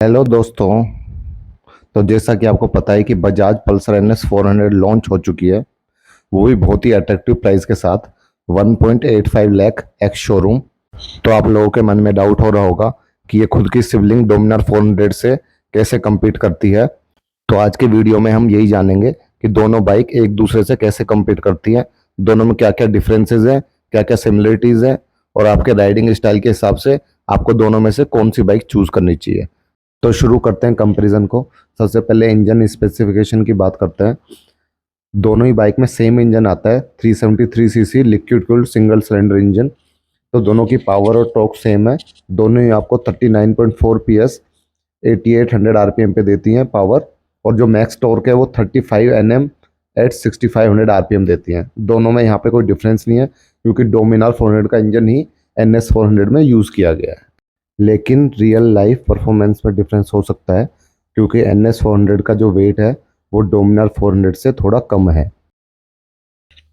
Hello दोस्तों। तो जैसा कि आपको पता है कि बजाज पल्सर NS 400 लॉन्च हो चुकी है, वो भी बहुत ही अट्रैक्टिव प्राइस के साथ 1.85 लाख एक्स शोरूम। तो आप लोगों के मन में डाउट हो रहा होगा कि ये खुद की सिबलिंग डोमिनार 400 से कैसे compete करती है। तो आज के वीडियो में हम यही जानेंगे कि दोनों बाइक एक दूसरे से कैसे compete करती हैं, दोनों में क्या क्या डिफरेंसेस हैं, क्या क्या सिमिलरिटीज हैं, और आपके राइडिंग स्टाइल के हिसाब से आपको दोनों में से कौन सी बाइक चूज करनी चाहिए। तो शुरू करते हैं कंपैरिजन को। सबसे पहले इंजन स्पेसिफिकेशन की बात करते हैं। दोनों ही बाइक में सेम इंजन आता है, 373 CC liquid cooled single cylinder engine. तो दोनों की पावर और टॉर्क सेम है। दोनों ही आपको 39.4 PS 8800 RPM पे देती हैं पावर, और जो मैक्स टॉर्क है वो 35 Nm एट 6500 RPM देती हैं। दोनों में यहाँ पे कोई डिफरेंस नहीं है, क्योंकि डोमिनार 400 का इंजन ही NS 400 में यूज़ किया गया है। लेकिन रियल लाइफ परफॉर्मेंस में डिफरेंस हो सकता है, क्योंकि NS 400 का जो वेट है वो डोमिनार 400 से थोड़ा कम है।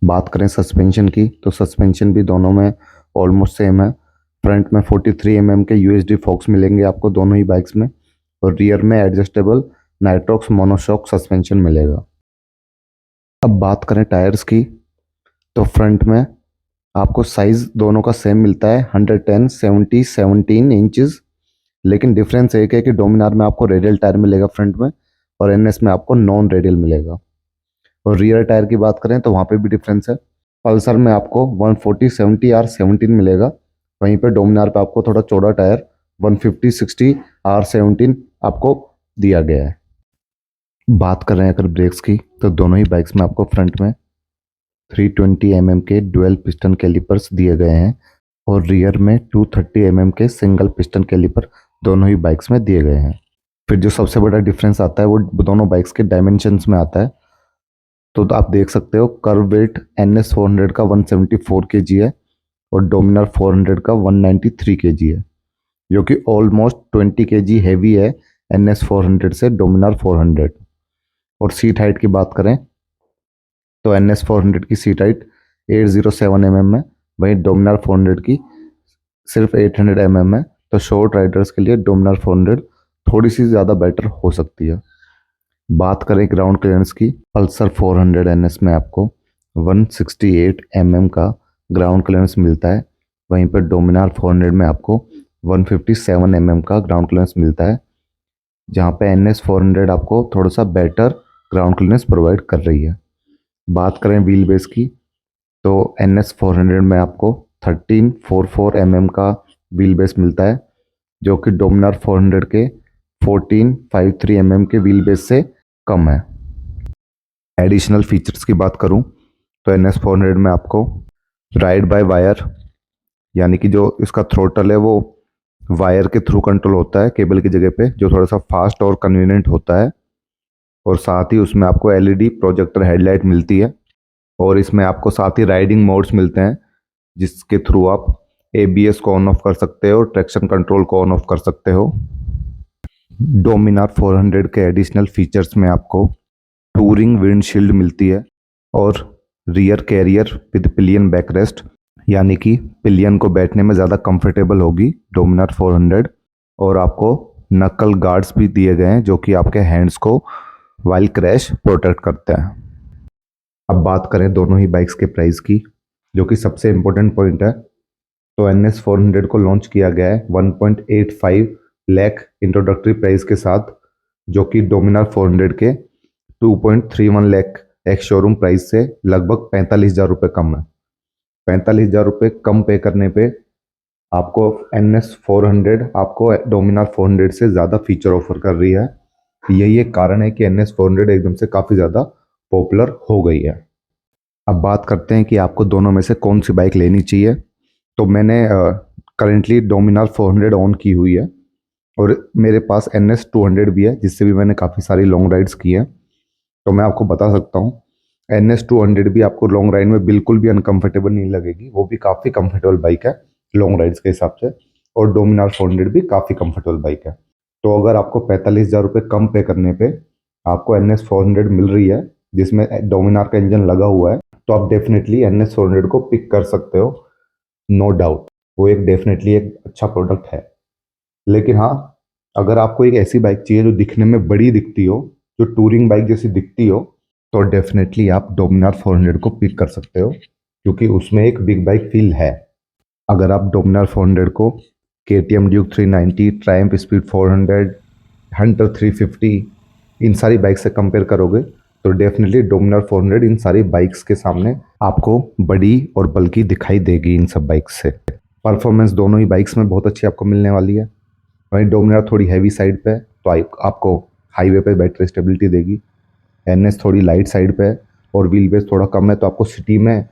बात करें सस्पेंशन की, तो सस्पेंशन भी दोनों में ऑलमोस्ट सेम है। फ्रंट में 43 mm के USD फोक्स मिलेंगे आपको दोनों ही बाइक्स में, और रियर में एडजस्टेबल नाइट्रॉक्स मोनोशॉक सस्पेंशन मिलेगा। अब बात करें टायर्स की, तो फ्रंट में आपको साइज दोनों का सेम मिलता है, 110 70 17 इंचेस। लेकिन डिफरेंस एक है कि डोमिनार में आपको रेडियल टायर मिलेगा फ्रंट में, और NS में आपको नॉन रेडियल मिलेगा। और रियर टायर की बात करें तो वहाँ पे भी डिफरेंस है। पल्सर में आपको 140 70 R17 मिलेगा, वहीं पे डोमिनार पे आपको थोड़ा चौड़ा टायर 150 60 R17 आपको दिया गया है। बात कर रहे हैं अगर ब्रेक्स की, तो दोनों ही बाइक्स में आपको फ्रंट में 320 mm के डुअल पिस्टन कैलिपर्स दिए गए हैं, और रियर में 230 mm के सिंगल पिस्टन कैलिपर दोनों ही बाइक्स में दिए गए हैं। फिर जो सबसे बड़ा डिफरेंस आता है वो दोनों बाइक्स के डायमेंशंस में आता है। तो आप देख सकते हो कर्व वेट NS 400 का 174 kg है, और डोमिनार 400 का 193 kg है, जो कि ऑलमोस्ट 20 kg हैवी है NS 400 से डोमिनार 400। और सीट हाइट की बात करें तो NS 400 की सीट हाइट 807 mm है, वहीं डोमिनार 400 की सिर्फ 800 mm है। तो शॉर्ट राइडर्स के लिए डोमिनार 400 थोड़ी सी ज़्यादा बेटर हो सकती है। बात करें ग्राउंड क्लियरेंस की, पल्सर 400 NS में आपको 168 mm का ग्राउंड क्लियरेंस मिलता है, वहीं पर डोमिनार 400 में आपको 157 mm का ग्राउंड क्लियरेंस मिलता है, जहाँ पे NS 400 आपको थोड़ा सा बेटर ग्राउंड क्लियरेंस प्रोवाइड कर रही है। बात करें व्हील बेस की, तो NS 400 में आपको 1344 mm का व्हील बेस मिलता है, जो कि डोमिनार 400 के 1453 mm के व्हील बेस से कम है। एडिशनल फीचर्स की बात करूं तो NS 400 में आपको राइड बाय वायर, यानी कि जो इसका थ्रोटल है वो वायर के थ्रू कंट्रोल होता है केबल की जगह पे, जो थोड़ा सा फास्ट और कन्वीनियंट होता है। और साथ ही उसमें आपको LED प्रोजेक्टर हेडलाइट मिलती है, और इसमें आपको साथ ही राइडिंग मोड्स मिलते हैं, जिसके थ्रू आप ABS को ऑन ऑफ कर सकते हो, ट्रैक्शन कंट्रोल को ऑन ऑफ कर सकते हो। डोमिनार 400 के एडिशनल फीचर्स में आपको टूरिंग विंडशील्ड मिलती है, और rear carrier with pillion backrest, यानी कि पिलियन को बैठने में ज़्यादा कंफर्टेबल होगी डोमिनार 400। और आपको नकल गार्ड्स भी दिए गए हैं, जो कि आपके हैंड्स को वाइल क्रैश प्रोटेक्ट करते हैं। अब बात करें दोनों ही बाइक्स के प्राइस की, जो कि सबसे इम्पोर्टेंट पॉइंट है। तो NS 400 को लॉन्च किया गया है 1.85 लाख इंट्रोडक्टरी प्राइस के साथ, जो कि डोमिनार 400 के 2.31 लाख एक्स शोरूम प्राइस से लगभग 45,000 रुपये कम है। 45,000 रुपये कम पे करने पे आपको NS 400 आपको डोमिनार 400 से ज़्यादा फीचर ऑफर कर रही है। यही एक कारण है कि NS 400 एकदम से काफ़ी ज़्यादा पॉपुलर हो गई है। अब बात करते हैं कि आपको दोनों में से कौन सी बाइक लेनी चाहिए। तो मैंने करेंटली डोमिनार 400 ऑन की हुई है, और मेरे पास NS 200 भी है, जिससे भी मैंने काफ़ी सारी लॉन्ग राइड्स की हैं। तो मैं आपको बता सकता हूँ NS 200 भी आपको लॉन्ग राइड में बिल्कुल भी अनकंफर्टेबल नहीं लगेगी, वो भी काफ़ी कंफर्टेबल बाइक है लॉन्ग राइड्स के हिसाब से। और डोमिनार 400 भी काफ़ी कंफर्टेबल बाइक है। तो अगर आपको 45,000 रुपये कम पे करने पे आपको NS 400 मिल रही है, जिसमें डोमिनार का इंजन लगा हुआ है, तो आप डेफिनेटली NS 400 को पिक कर सकते हो, नो डाउट। वो एक डेफिनेटली एक अच्छा प्रोडक्ट है। लेकिन हाँ, अगर आपको एक ऐसी बाइक चाहिए जो दिखने में बड़ी दिखती हो, जो टूरिंग बाइक जैसी दिखती हो, तो डेफिनेटली आप डोमिनार 400 को पिक कर सकते हो, क्योंकि उसमें एक बिग बाइक फील है। अगर आप डोमिनार 400 को KTM Duke 390, Triumph speed 400, Hunter 350 इन सारी बाइक से कंपेयर करोगे तो डेफिनेटली डोमिनार 400 इन सारी बाइक्स के सामने आपको बड़ी और बल्कि दिखाई देगी इन सब बाइक्स से। परफॉर्मेंस दोनों ही बाइक्स में बहुत अच्छी आपको मिलने वाली है। वहीं डोमिनार थोड़ी हैवी साइड पे है, तो आपको हाईवे पे बैटरी स्टेबिलिटी देगी। NS थोड़ी लाइट साइड पे है और व्हील बेस थोड़ा कम है, तो आपको सिटी में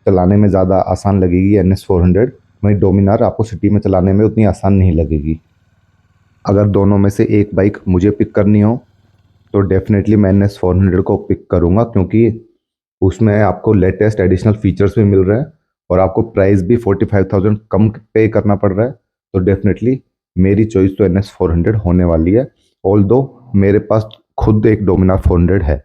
चलाने में ज़्यादा आसान लगेगी NS 400। वहीं डोमिनार आपको सिटी में चलाने में उतनी आसान नहीं लगेगी। अगर दोनों में से एक बाइक मुझे पिक करनी हो तो डेफिनेटली मैं NS 400 को पिक करूँगा, क्योंकि उसमें आपको लेटेस्ट एडिशनल फीचर्स भी मिल रहे हैं और आपको प्राइस भी 45,000 कम पे करना पड़ रहा है। तो डेफिनेटली मेरी चॉइस तो NS 400 होने वाली है, ऑल्दो मेरे पास खुद एक डोमिनार 400 है।